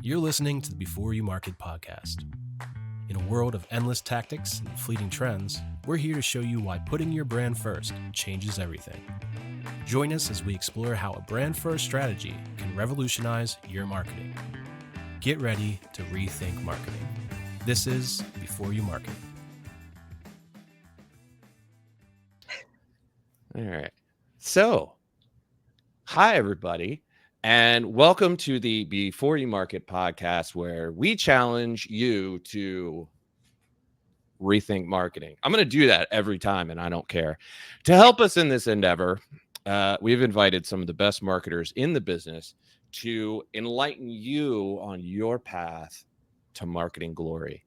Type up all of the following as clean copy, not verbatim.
You're listening to the Before You Market podcast. In a world of endless tactics and fleeting trends, we're here to show you why putting your brand first changes everything. Join us as we explore how a brand-first strategy can revolutionize your marketing. Get ready to rethink marketing. This is Before You Market. All right. So, hi, everybody, and welcome to the Before You Market podcast, where we challenge you to rethink marketing. I'm going to do that every time, and I don't care. To help us in this endeavor, we've invited some of the best marketers in the business to enlighten you on your path to marketing glory.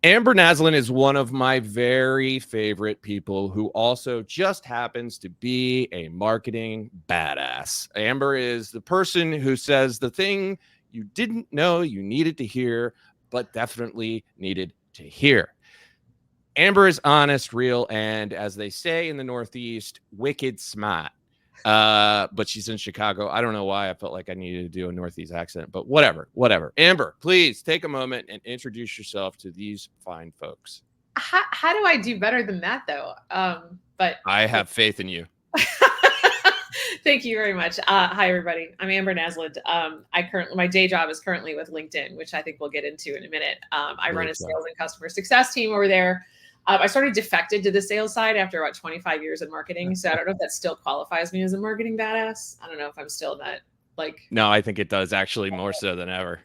Amber Naslund is one of my very favorite people who also just happens to be a marketing badass. Amber is the person who says the thing you didn't know you needed to hear, but definitely needed to hear. Amber is honest, real, and as they say in the Northeast, wicked smart. But she's in Chicago. I don't know why I felt like I needed to do a Northeast accent, but whatever. Amber, please take a moment and introduce yourself to these fine folks. How do I do better than that, though? But I have faith in you. Thank you very much. Hi, everybody. I'm Amber Naslund. My day job is currently with LinkedIn, which I think we'll get into in a minute. I run a sales and customer success team over there. I sort of defected to the sales side after about 25 years in marketing. So I don't know if that still qualifies me as a marketing badass. I don't know if I'm still that No, I think it does, actually, more so than ever.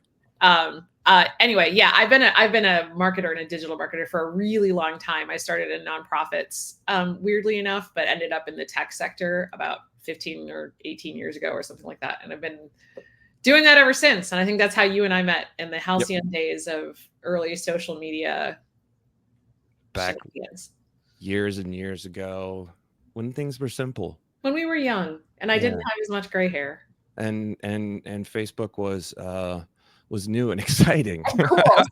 Anyway, yeah, I've been a marketer and a digital marketer for a really long time. I started in nonprofits, weirdly enough, but ended up in the tech sector about 15 or 18 years ago or something like that. And I've been doing that ever since. And I think that's how you and I met in the halcyon days of early social media. Back years and years ago, when things were simple, when we were young, and I didn't have as much gray hair, and Facebook was new and exciting. Oh,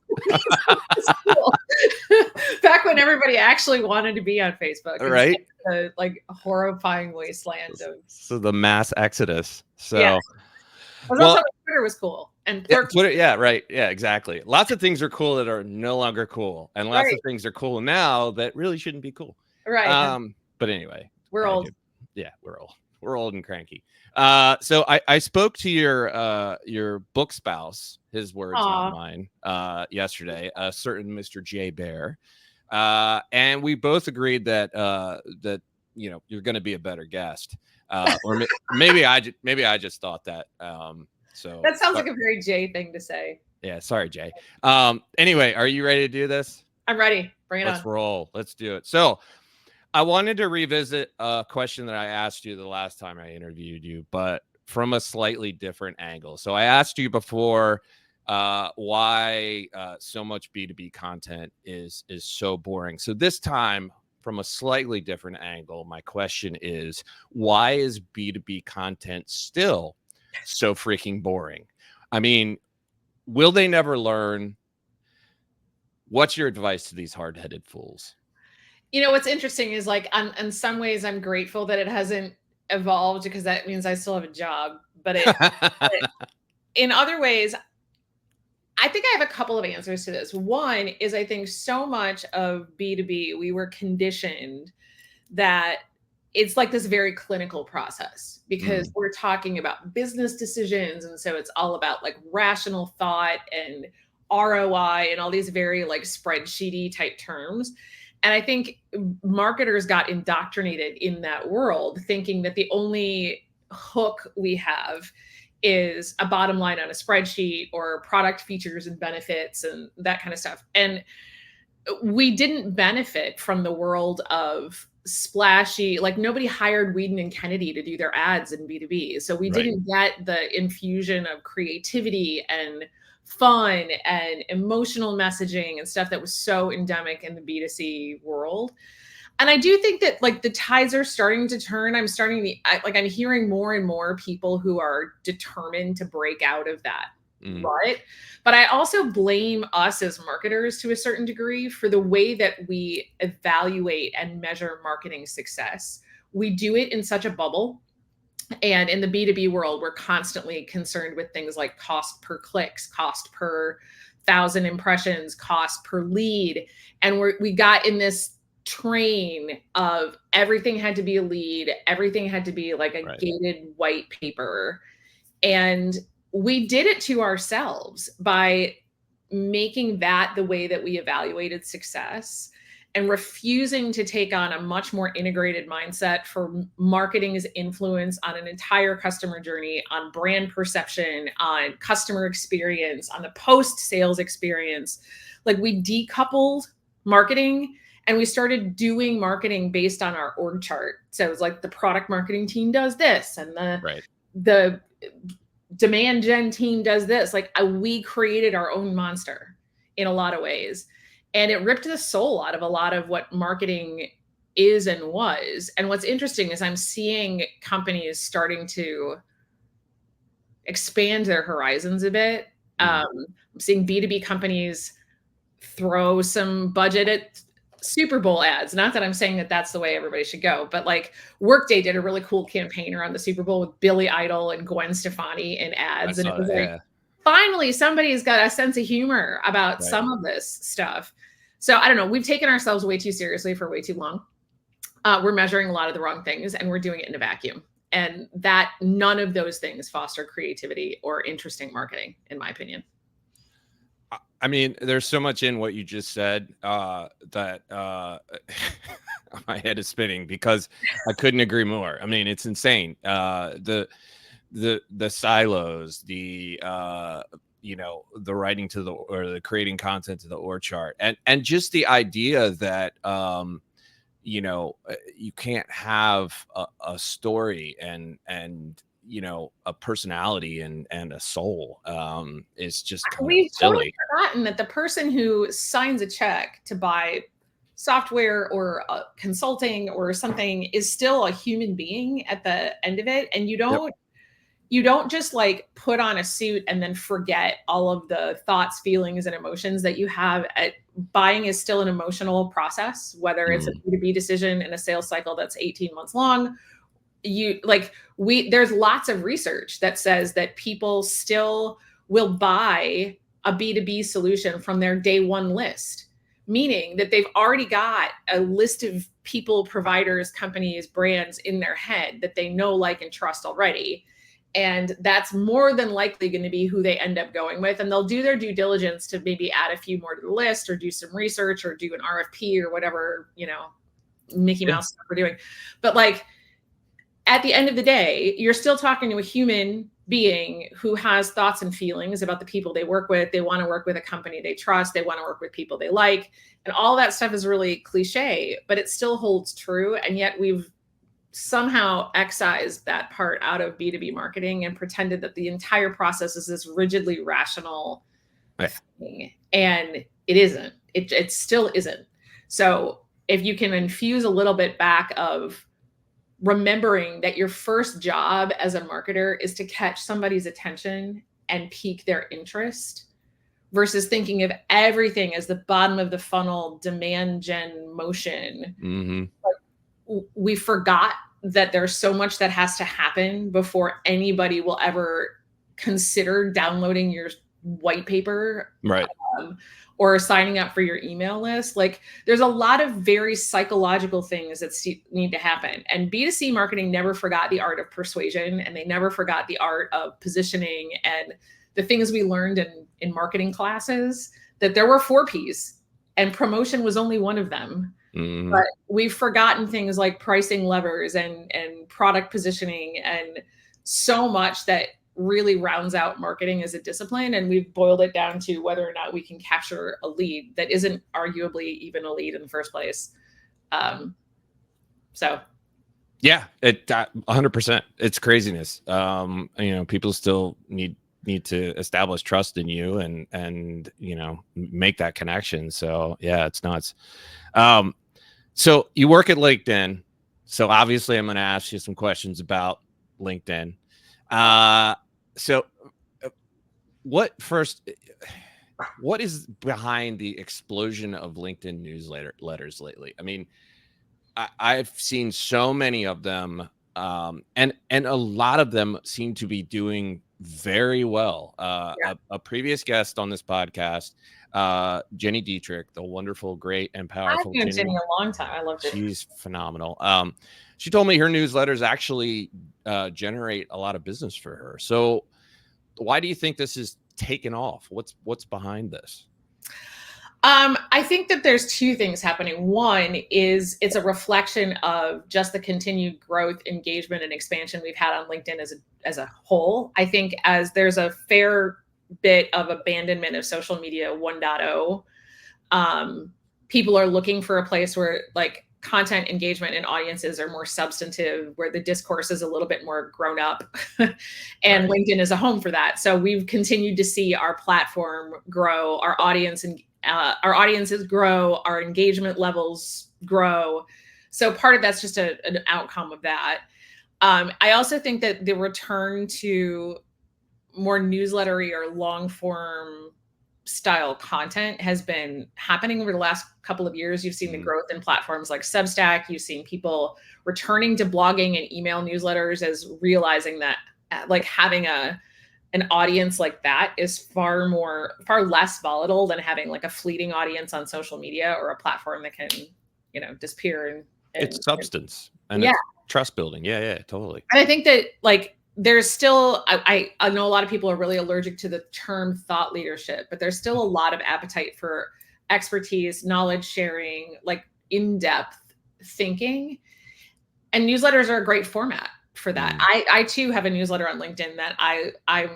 cool. Back when everybody actually wanted to be on Facebook, right? The horrifying wasteland of the mass exodus. So yeah. Also Twitter was cool. And Twitter, right. Yeah, exactly. Lots of things are cool that are no longer cool. And lots of things are cool now that really shouldn't be cool. Right. But anyway. We're old. Yeah, we're old. We're old and cranky. So I spoke to your book spouse, his words, not mine, yesterday, a certain Mr. J. Bear. And we both agreed that you're going to be a better guest. Or maybe I just thought that. So that sounds like a very Jay thing to say. Yeah, sorry, Jay. Anyway, are you ready to do this? I'm ready. Bring it on. Let's roll. Let's do it. So I wanted to revisit a question that I asked you the last time I interviewed you, but from a slightly different angle. So I asked you before why so much B2B content is so boring. So this time, from a slightly different angle, my question is, why is B2B content still so freaking boring? I mean, will they never learn? What's your advice to these hard-headed fools? You know, what's interesting is in some ways I'm grateful that it hasn't evolved, because that means I still have a job. But in other ways, I think I have a couple of answers to this. One is, I think so much of B2B, we were conditioned that it's like this very clinical process, because we're talking about business decisions. And so it's all about rational thought and ROI and all these very spreadsheety type terms. And I think marketers got indoctrinated in that world, thinking that the only hook we have is a bottom line on a spreadsheet or product features and benefits and that kind of stuff. And we didn't benefit from the world of splashy, nobody hired Whedon and Kennedy to do their ads in B2B. So we didn't get the infusion of creativity and fun and emotional messaging and stuff that was so endemic in the B2C world. And I do think that the tides are starting to turn. I'm hearing more and more people who are determined to break out of that. Right. But I also blame us as marketers to a certain degree for the way that we evaluate and measure marketing success. We do it in such a bubble. And in the B2B world, we're constantly concerned with things like cost per clicks, cost per 1,000 impressions, cost per lead. And we got in this train of everything had to be a lead, everything had to be like a gated white paper. And we did it to ourselves by making that the way that we evaluated success and refusing to take on a much more integrated mindset for marketing's influence on an entire customer journey, on brand perception, on customer experience, on the post-sales experience. Like, we decoupled marketing and we started doing marketing based on our org chart. So it was like the product marketing team does this and the demand gen team does this. Like, we created our own monster in a lot of ways. And it ripped the soul out of a lot of what marketing is and was. And what's interesting is I'm seeing companies starting to expand their horizons a bit. I'm seeing B2B companies throw some budget at Super Bowl ads. Not that I'm saying that that's the way everybody should go, but like Workday did a really cool campaign around the Super Bowl with Billy Idol and Gwen Stefani in ads. And it was like, finally, somebody's got a sense of humor about some of this stuff. So I don't know. We've taken ourselves way too seriously for way too long. We're measuring a lot of the wrong things and we're doing it in a vacuum. And that none of those things foster creativity or interesting marketing, in my opinion. I mean, there's so much in what you just said that my head is spinning because I couldn't agree more. I mean, it's insane. The silos, the the writing to the creating content to the org chart, and just the idea that you can't have a story and a personality and a soul is just kind We've of silly. totally forgotten that the person who signs a check to buy software or consulting or something is still a human being at the end of it. And you don't just like put on a suit and then forget all of the thoughts, feelings, and emotions that you have. Buying is still an emotional process, whether it's a B2B decision in a sales cycle that's 18 months long. There's lots of research that says that people still will buy a B2B solution from their day one list, meaning that they've already got a list of people, providers, companies, brands in their head that they know, like, and trust already. And that's more than likely going to be who they end up going with. And they'll do their due diligence to maybe add a few more to the list or do some research or do an RFP or whatever, Mickey Mouse stuff we're doing. But like, at the end of the day, you're still talking to a human being who has thoughts and feelings about the people they work with. They want to work with a company they trust. They want to work with people they like. And all that stuff is really cliche, but it still holds true. And yet we've somehow excised that part out of B2B marketing and pretended that the entire process is this rigidly rational thing. And it isn't. It still isn't. So if you can infuse a little bit back of remembering that your first job as a marketer is to catch somebody's attention and pique their interest versus thinking of everything as the bottom of the funnel demand gen motion. We forgot that there's so much that has to happen before anybody will ever consider downloading your white paper, or signing up for your email list. Like, there's a lot of very psychological things that need to happen. And B2C marketing never forgot the art of persuasion, and they never forgot the art of positioning and the things we learned in marketing classes, that there were 4 Ps and promotion was only one of them. But we've forgotten things like pricing levers and product positioning and so much that really rounds out marketing as a discipline. And we've boiled it down to whether or not we can capture a lead that isn't arguably even a lead in the first place. Yeah, 100%. It's craziness. People still need to establish trust in you and make that connection. So yeah, it's nuts. So you work at LinkedIn. So obviously I'm going to ask you some questions about LinkedIn. What is behind the explosion of LinkedIn newsletters lately? I mean, I've seen so many of them And a lot of them seem to be doing very well. Yeah. A previous guest on this podcast, Jenny Dietrich, the wonderful, great, and I've powerful known Jenny. Jenny a long time. I loved it. She's phenomenal. She told me her newsletters actually generate a lot of business for her. So why do you think this is taken off? What's behind this? I think that there's two things happening. One is it's a reflection of just the continued growth, engagement, and expansion we've had on LinkedIn as a whole. I think as there's a fair bit of abandonment of social media 1.0, people are looking for a place where like content engagement and audiences are more substantive, where the discourse is a little bit more grown up. And Right. LinkedIn is a home for that. So we've continued to see our platform grow, our audiences grow, our engagement levels grow. So part of that's just an outcome of that. I also think that the return to more newslettery or long form style content has been happening over the last couple of years. You've seen the growth in platforms like Substack. You've seen people returning to blogging and email newsletters as realizing that like having an audience like that is far less volatile than having like a fleeting audience on social media or a platform that can, disappear and It's substance and yeah. it's trust building. Yeah, totally. And I think that like there's still, I know a lot of people are really allergic to the term thought leadership, but there's still a lot of appetite for expertise, knowledge sharing, like in-depth thinking. And newsletters are a great format for that. I too have a newsletter on LinkedIn that I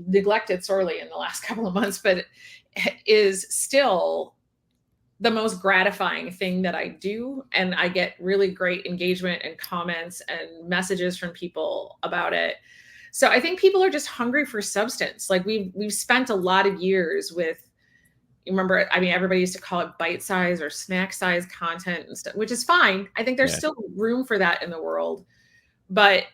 neglected sorely in the last couple of months, but is still the most gratifying thing that I do. And I get really great engagement and comments and messages from people about it. So I think people are just hungry for substance. Like we've spent a lot of years with, remember, I mean, everybody used to call it bite size or snack size content and stuff, which is fine. I think there's still room for that in the world, but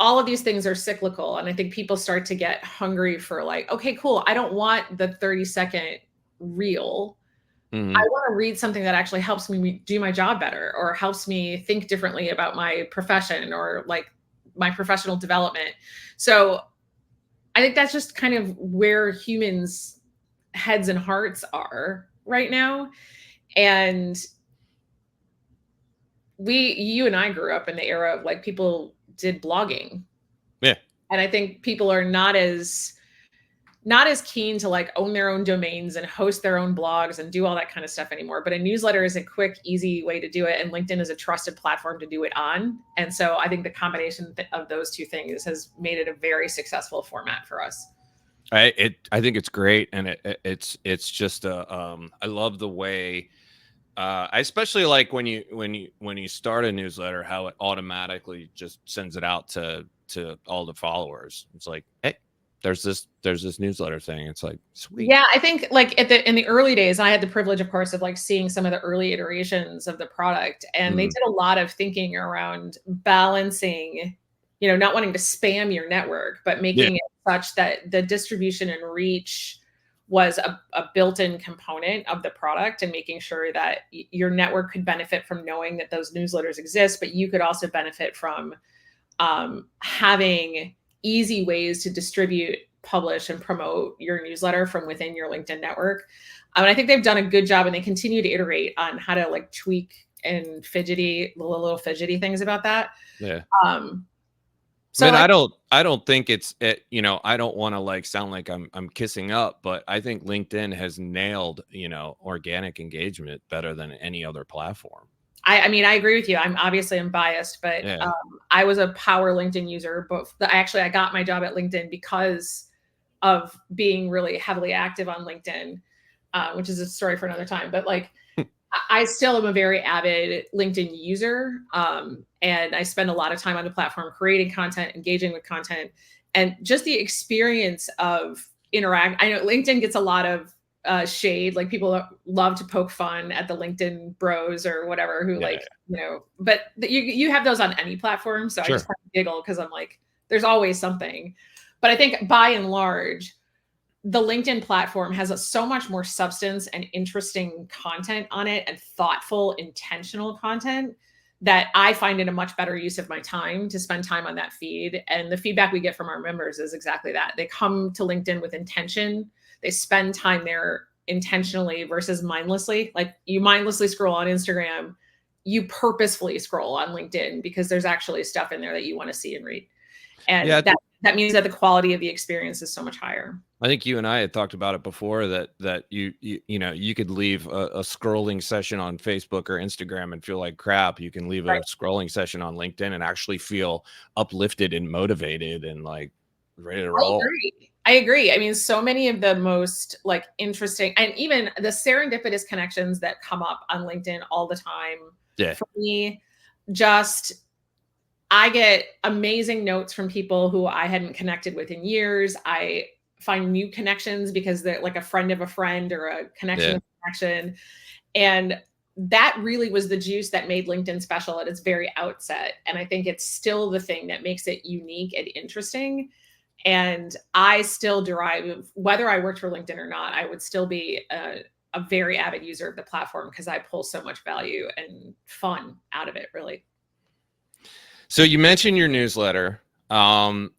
all of these things are cyclical. And I think people start to get hungry for like, okay, cool. I don't want the 30-second reel. I want to read something that actually helps me do my job better or helps me think differently about my profession or like my professional development. So I think that's just kind of where humans' heads and hearts are right now. And you and I grew up in the era of like people did blogging. Yeah. And I think people are not as keen to like own their own domains and host their own blogs and do all that kind of stuff anymore. But a newsletter is a quick, easy way to do it. And LinkedIn is a trusted platform to do it on. And so I think the combination of those two things has made it a very successful format for us. I think it's great. And it's just I love the way I especially like when you start a newsletter, how it automatically just sends it out to all the followers. It's like, hey, there's this newsletter thing. It's like, sweet. Yeah, I think like in the early days, I had the privilege, of course, of like seeing some of the early iterations of the product, and they did a lot of thinking around balancing, not wanting to spam your network, but making it such that the distribution and reach was a built-in component of the product, and making sure that your network could benefit from knowing that those newsletters exist, but you could also benefit from having easy ways to distribute, publish, and promote your newsletter from within your LinkedIn network. And I think they've done a good job, and they continue to iterate on how to like tweak and little fidgety things about that. Yeah. So I mean, I don't think it's I don't want to like sound like I'm kissing up, but I think LinkedIn has nailed, organic engagement better than any other platform. I mean, I agree with you. I'm biased, but I was a power LinkedIn user. But I got my job at LinkedIn because of being really heavily active on LinkedIn, which is a story for another time. But like, I still am a very avid LinkedIn user, and I spend a lot of time on the platform creating content, engaging with content, and just the experience of interact. I know LinkedIn gets a lot of shade, like people love to poke fun at the LinkedIn bros or whatever who but you have those on any platform. So I just kind of giggle because I'm like, there's always something. But I think by and large, the LinkedIn platform has so much more substance and interesting content on it, and thoughtful, intentional content that I find it a much better use of my time to spend time on that feed. And the feedback we get from our members is exactly that. They come to LinkedIn with intention. They spend time there intentionally versus mindlessly. Like you mindlessly scroll on Instagram, you purposefully scroll on LinkedIn because there's actually stuff in there that you want to see and read. And Yeah, that means that the quality of the experience is so much higher. I think you and I had talked about it before that you could leave a scrolling session on Facebook or Instagram and feel like crap. You can leave a scrolling session on LinkedIn and actually feel uplifted and motivated and like ready to roll. I agree. I mean, so many of the most like interesting and even the serendipitous connections that come up on LinkedIn all the time. Yeah. For me, I get amazing notes from people who I hadn't connected with in years. I find new connections because they're like a friend of a friend or a connection of connection. And that really was the juice that made LinkedIn special at its very outset. And I think it's still the thing that makes it unique and interesting. And I still derive, whether I worked for LinkedIn or not, I would still be a very avid user of the platform because I pull so much value and fun out of it, really. So you mentioned your newsletter, and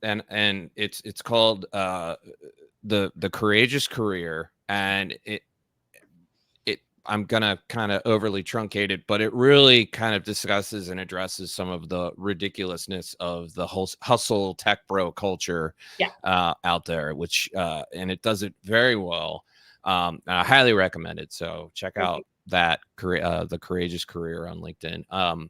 it's called the Courageous Career, and I'm gonna kind of overly truncate it, but it really kind of discusses and addresses some of the ridiculousness of the whole hustle tech bro culture out there, which and it does it very well. And I highly recommend it. So check out that the Courageous Career on LinkedIn.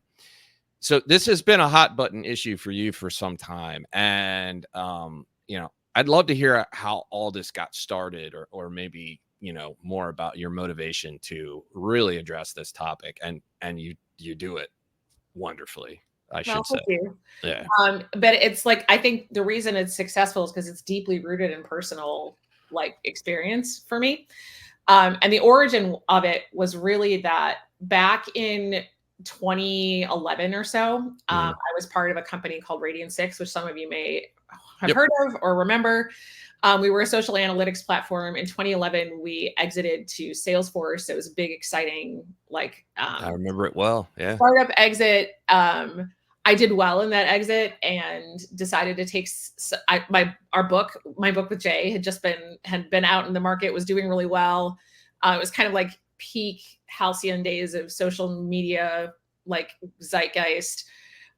So this has been a hot button issue for you for some time, and I'd love to hear how all this got started, or maybe more about your motivation to really address this topic, and you do it wonderfully, I should say. Thank you. Yeah. But it's like, I think the reason it's successful is because it's deeply rooted in personal like experience for me. And the origin of it was really that back in 2011 or so, I was part of a company called Radian 6, which some of you may have heard of or remember. We were a social analytics platform. In 2011, we exited to Salesforce. It was a big, exciting, like I remember it well. Yeah. Startup exit. I did well in that exit and decided to take my book with Jay had been out in the market, was doing really well. It was kind of like peak halcyon days of social media, like zeitgeist.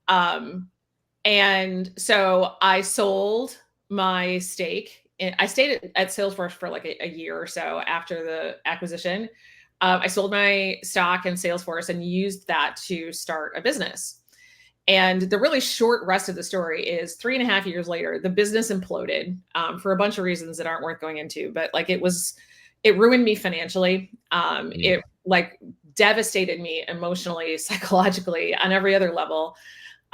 And so I sold my stake. I stayed at Salesforce for like a year or so after the acquisition. I sold my stock in Salesforce and used that to start a business. And the really short rest of the story is 3.5 years later, the business imploded for a bunch of reasons that aren't worth going into. But like it ruined me financially. It like devastated me emotionally, psychologically, on every other level.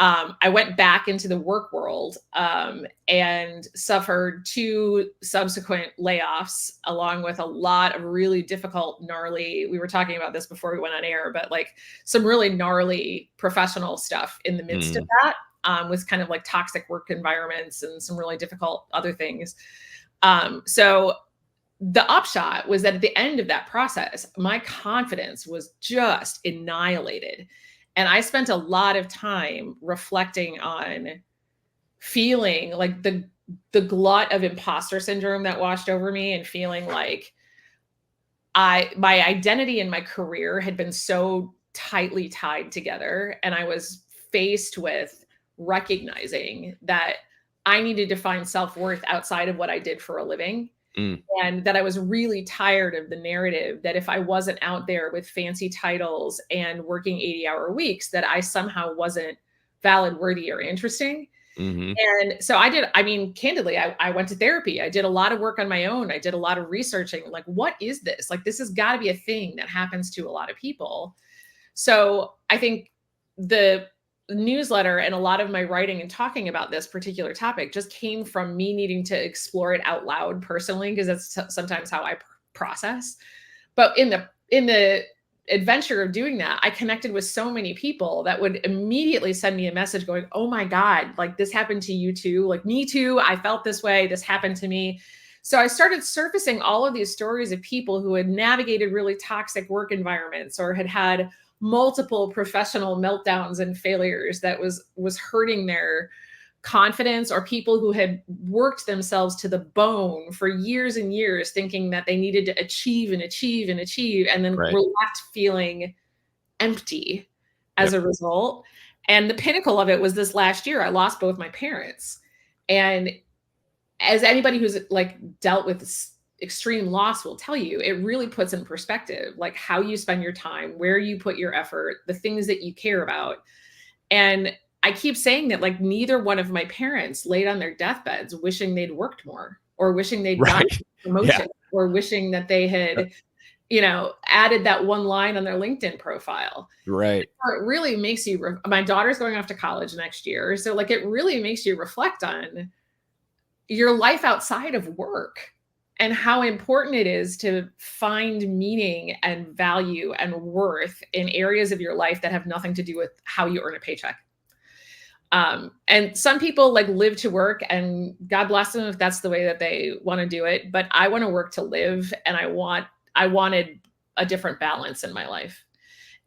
I went back into the work world and suffered 2 subsequent layoffs, along with a lot of really difficult, gnarly, we were talking about this before we went on air, but like some really gnarly professional stuff in the midst of that, with kind of like toxic work environments and some really difficult other things. So the upshot was that at the end of that process, my confidence was just annihilated. And I spent a lot of time reflecting on feeling like the glut of imposter syndrome that washed over me, and feeling like my identity and my career had been so tightly tied together. And I was faced with recognizing that I needed to find self-worth outside of what I did for a living. And that I was really tired of the narrative that if I wasn't out there with fancy titles and working 80-hour weeks, that I somehow wasn't valid, worthy, or interesting. And so candidly, I went to therapy. I did a lot of work on my own. I did a lot of researching, like, what is this? Like, this has got to be a thing that happens to a lot of people. So I think the newsletter and a lot of my writing and talking about this particular topic just came from me needing to explore it out loud personally, because that's sometimes how I process. But in the adventure of doing that, I connected with so many people that would immediately send me a message going, oh my God, like this happened to you too. Like, me too. I felt this way. This happened to me. So I started surfacing all of these stories of people who had navigated really toxic work environments or had multiple professional meltdowns and failures that was hurting their confidence, or people who had worked themselves to the bone for years and years thinking that they needed to achieve and achieve and achieve, and then Right. were left feeling empty as Yep. a result. And the pinnacle of it was this last year. I lost both my parents. And as anybody who's like dealt with extreme loss will tell you, it really puts in perspective like how you spend your time, where you put your effort, the things that you care about. And I keep saying that like neither one of my parents laid on their deathbeds wishing they'd worked more, or wishing they'd gotten Right. a promotion, Yeah. or wishing that they had, added that one line on their LinkedIn profile. Right. It really makes you, my daughter's going off to college next year. So like, it really makes you reflect on your life outside of work and how important it is to find meaning and value and worth in areas of your life that have nothing to do with how you earn a paycheck. And some people like live to work, and God bless them if that's the way that they want to do it. But I want to work to live, and I wanted a different balance in my life.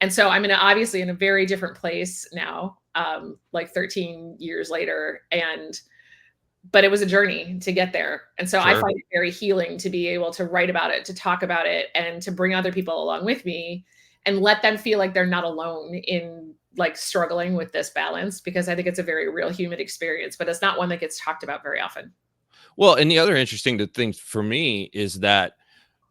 And so I'm obviously in a very different place now, like 13 years later. But it was a journey to get there. And so I Sure. find it very healing to be able to write about it, to talk about it, and to bring other people along with me and let them feel like they're not alone in like struggling with this balance, because I think it's a very real human experience, but it's not one that gets talked about very often. Well, and the other interesting thing for me is that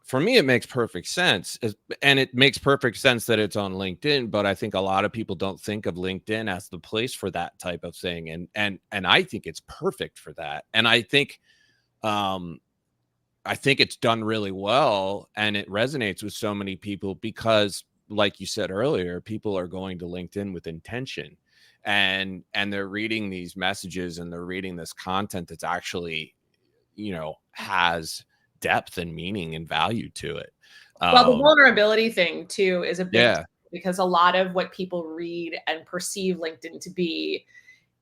for me, it makes perfect sense. And it makes perfect sense that it's on LinkedIn, but I think a lot of people don't think of LinkedIn as the place for that type of thing. And I think it's perfect for that. And um, I think it's done really well, and it resonates with so many people because, like you said earlier, people are going to LinkedIn with intention, and they're reading these messages and they're reading this content that's actually, has depth and meaning and value to it. Well, the vulnerability thing too is a big Yeah. deal, because a lot of what people read and perceive LinkedIn to be,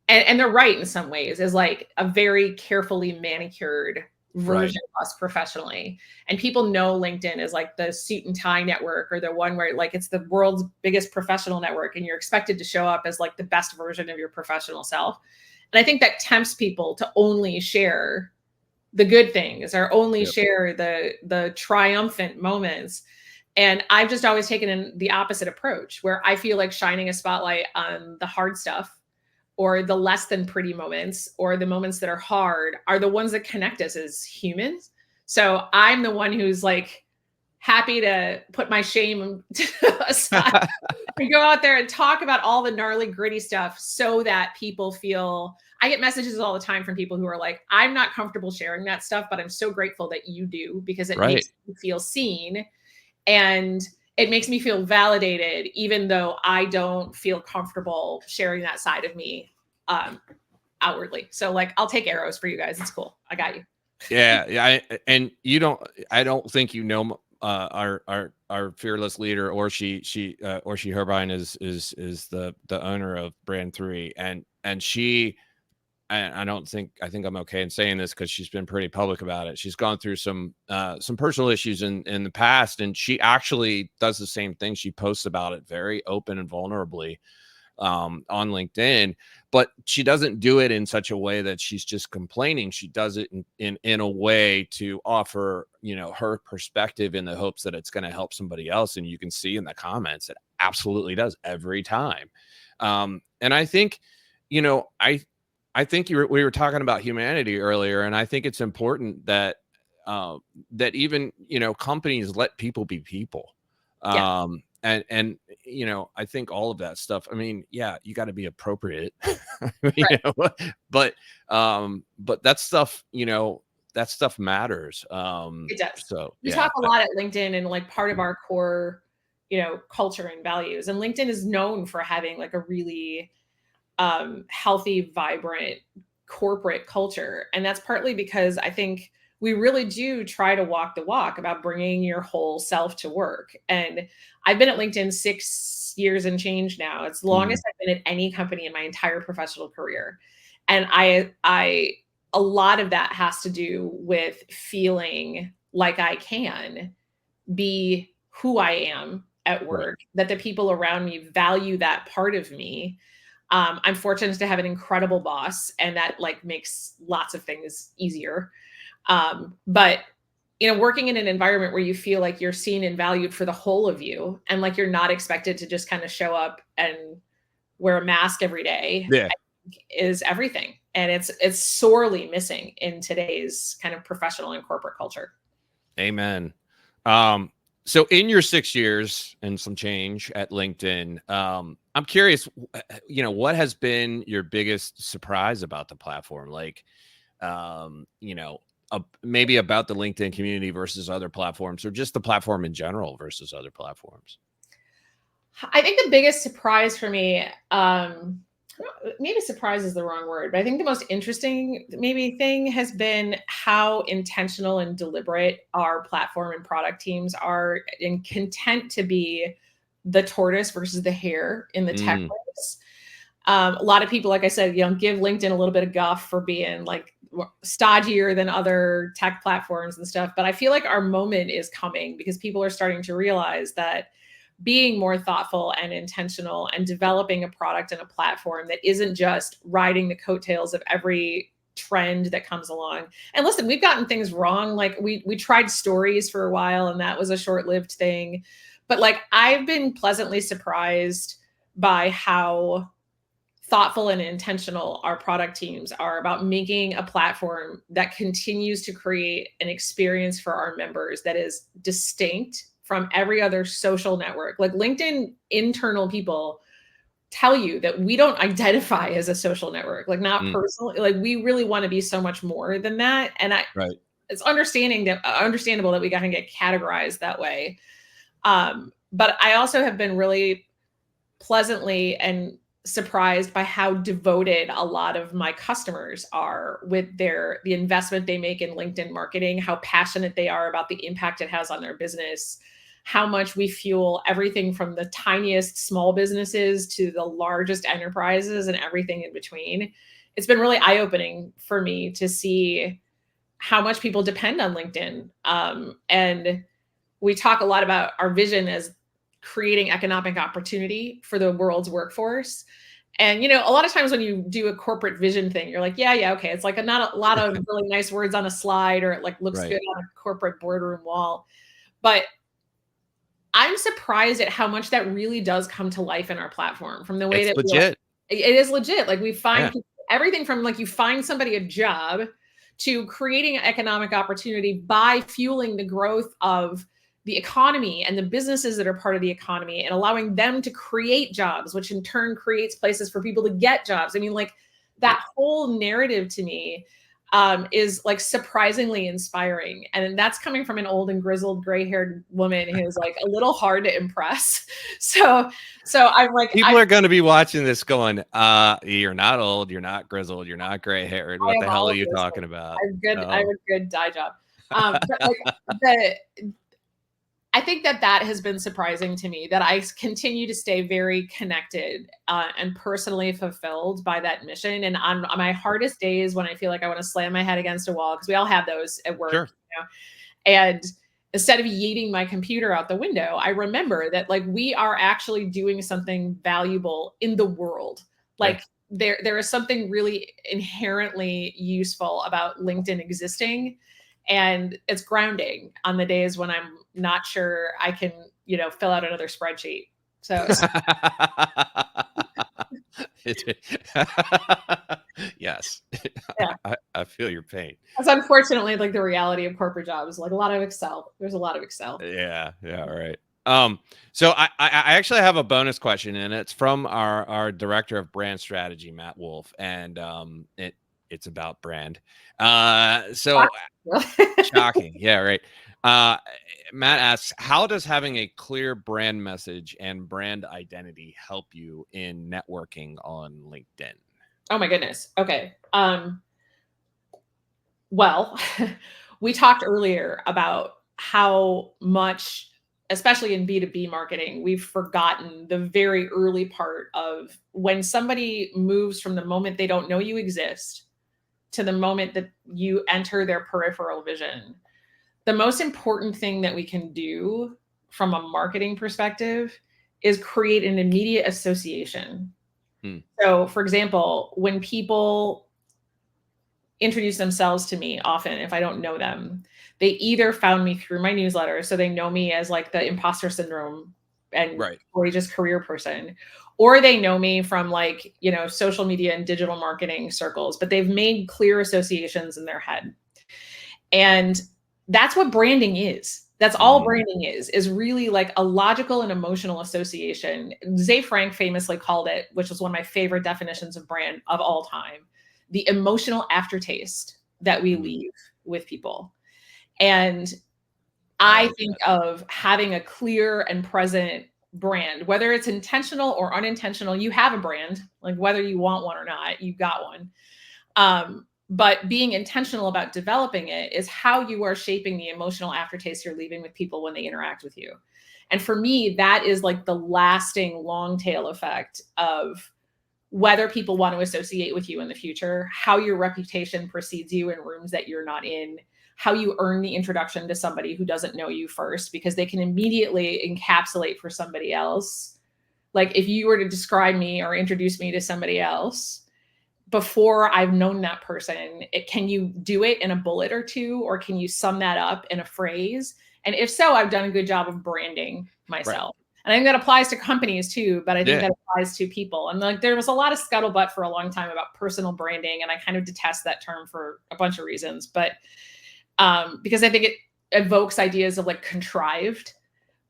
and they're right in some ways, is like a very carefully manicured version of us professionally. And people know LinkedIn is like the suit and tie network, or the one where like it's the world's biggest professional network, and you're expected to show up as like the best version of your professional self. And I think that tempts people to only share the good things, or only Yep. share the triumphant moments. And I've just always taken in the opposite approach, where I feel like shining a spotlight on the hard stuff, or the less than pretty moments, or the moments that are hard, are the ones that connect us as humans. So I'm the one who's like happy to put my shame aside and go out there and talk about all the gnarly, gritty stuff, so that people feel. I get messages all the time from people who are like, I'm not comfortable sharing that stuff, but I'm so grateful that you do, because it Right. makes me feel seen, and it makes me feel validated, even though I don't feel comfortable sharing that side of me outwardly. So like, I'll take arrows for you guys. It's cool. I got you. Yeah. I don't think our fearless leader, or she Herbine is the owner of Brand 3, and she, and I think I'm okay in saying this because she's been pretty public about it. She's gone through some personal issues in the past, and she actually does the same thing. She posts about it very open and vulnerably on LinkedIn, but she doesn't do it in such a way that she's just complaining. She does it in a way to offer, her perspective, in the hopes that it's going to help somebody else. And you can see in the comments, it absolutely does every time. And I think, I think we were talking about humanity earlier, and I think it's important that that even, companies let people be people. Yeah. And I think all of that stuff. I mean, yeah, you got to be appropriate, Right. but that stuff, that stuff matters. It does. So We yeah, talk a lot at LinkedIn, and like part of our core, culture and values. And LinkedIn is known for having like a really healthy, vibrant corporate culture. And that's partly because I think we really do try to walk the walk about bringing your whole self to work. And I've been at LinkedIn 6 years and change now. It's the longest I've been at any company in my entire professional career. And a lot of that has to do with feeling like I can be who I am at work, that the people around me value that part of me. I'm fortunate to have an incredible boss, and that like makes lots of things easier. But working in an environment where you feel like you're seen and valued for the whole of you, and like you're not expected to just kind of show up and wear a mask every day, Yeah. I think is everything. And it's sorely missing in today's kind of professional and corporate culture. Amen. So in your 6 years and some change at LinkedIn, I'm curious, what has been your biggest surprise about the platform? Like, maybe about the LinkedIn community versus other platforms, or just the platform in general versus other platforms? I think the biggest surprise for me, maybe surprise is the wrong word, but I think the most interesting maybe thing has been how intentional and deliberate our platform and product teams are and content to be the tortoise versus the hare in the tech race. A lot of people, like I said, give LinkedIn a little bit of guff for being like stodgier than other tech platforms and stuff. But I feel like our moment is coming because people are starting to realize that being more thoughtful and intentional and developing a product and a platform that isn't just riding the coattails of every trend that comes along. And listen, we've gotten things wrong. Like we tried stories for a while, and that was a short-lived thing. But like I've been pleasantly surprised by how thoughtful and intentional our product teams are about making a platform that continues to create an experience for our members that is distinct from every other social network. Like LinkedIn internal people tell you that we don't identify as a social network, like not personally. Like we really want to be so much more than that. And it's understandable that we got to get categorized that way. But I also have been really pleasantly and surprised by how devoted a lot of my customers are with the investment they make in LinkedIn marketing, how passionate they are about the impact it has on their business, how much we fuel everything from the tiniest small businesses to the largest enterprises and everything in between. It's been really eye-opening for me to see how much people depend on LinkedIn. And we talk a lot about our vision as creating economic opportunity for the world's workforce. And, a lot of times when you do a corporate vision thing, you're like, yeah, okay. It's like not a lot of really nice words on a slide, or it like looks good on a corporate boardroom wall. But I'm surprised at how much that really does come to life in our platform, from the way It's that legit. it is legit. Like we find everything from like you find somebody a job to creating economic opportunity by fueling the growth of the economy and the businesses that are part of the economy and allowing them to create jobs, which in turn creates places for people to get jobs. I mean, like that whole narrative to me is like surprisingly inspiring. And that's coming from an old and grizzled gray-haired woman who's like a little hard to impress. So I'm like, people are going to be watching this going, you're not old, you're not grizzled, you're not gray-haired. What the hell are you talking about? I have a good dye job. But like I think that has been surprising to me, that I continue to stay very connected and personally fulfilled by that mission. And on my hardest days, when I feel like I want to slam my head against a wall, because we all have those at work, and instead of yeeting my computer out the window, I remember that like we are actually doing something valuable in the world. Like there is something really inherently useful about LinkedIn existing. And it's grounding on the days when I'm not sure I can, fill out another spreadsheet. So yes, yeah. I feel your pain. That's unfortunately like the reality of corporate jobs. Like a lot of Excel. There's a lot of Excel. Yeah, right. So I actually have a bonus question, and it's from our director of brand strategy, Matt Wolf, and it's about brand. So shocking. Yeah, right. Matt asks, how does having a clear brand message and brand identity help you in networking on LinkedIn? Oh my goodness. Okay. Well, we talked earlier about how much, especially in B2B marketing, we've forgotten the very early part of when somebody moves from the moment they don't know you exist to the moment that you enter their peripheral vision. The most important thing that we can do from a marketing perspective is create an immediate association. So, for example, when people introduce themselves to me, often if I don't know them, they either found me through my newsletter, so they know me as like the imposter syndrome and courageous career person, or they know me from like, you know, social media and digital marketing circles, but they've made clear associations in their head. And that's what branding is. That's all branding is really like a logical and emotional association. Zay Frank famously called it, which is one of my favorite definitions of brand of all time, the emotional aftertaste that we leave with people. And I think of having a clear and present brand, whether it's intentional or unintentional. You have a brand, like whether you want one or not, you've got one. But being intentional about developing it is how you are shaping the emotional aftertaste you're leaving with people when they interact with you. And for me, that is like the lasting long tail effect of whether people want to associate with you in the future, how your reputation precedes you in rooms that you're not in, how you earn the introduction to somebody who doesn't know you first, because they can immediately encapsulate for somebody else. Like if you were to describe me or introduce me to somebody else, before I've known that person, can you do it in a bullet or two, or can you sum that up in a phrase? And if so, I've done a good job of branding myself. And I think that applies to companies too, but I think that applies to people. And like there was a lot of scuttlebutt for a long time about personal branding, and I kind of detest that term for a bunch of reasons. But because I think it evokes ideas of like contrived.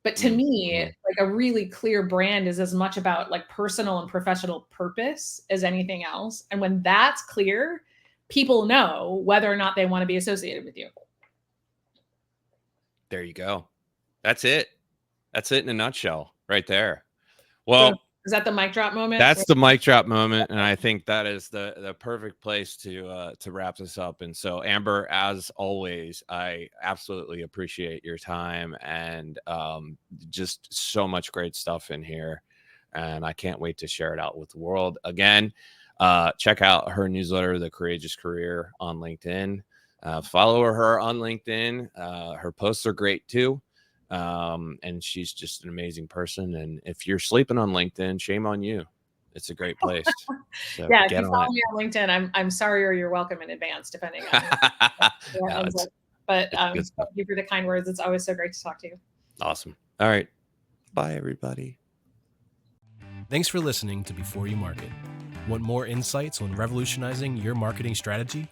But to me, like a really clear brand is as much about like personal and professional purpose as anything else. And when that's clear, people know whether or not they want to be associated with you. There you go. That's it. That's it in a nutshell right there. Well, so, is that the mic drop moment? That's the mic drop moment. And I think that is the perfect place to wrap this up. And so, Amber, as always, I absolutely appreciate your time and just so much great stuff in here. And I can't wait to share it out with the world. Again, check out her newsletter, The Courageous Career, on LinkedIn. Follow her on LinkedIn. Her posts are great too. And she's just an amazing person. And if you're sleeping on LinkedIn, shame on you. It's a great place. So yeah, if you follow me on LinkedIn, I'm sorry or you're welcome in advance, depending on but thank you for the kind words. It's always so great to talk to you. Awesome. All right. Bye, everybody. Thanks for listening to Before You Market. Want more insights on revolutionizing your marketing strategy?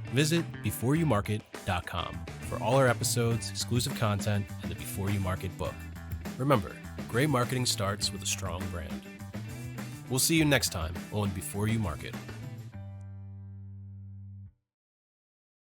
Visit beforeyoumarket.com for all our episodes, exclusive content, and the Before You Market book. Remember, great marketing starts with a strong brand. We'll see you next time on Before You Market.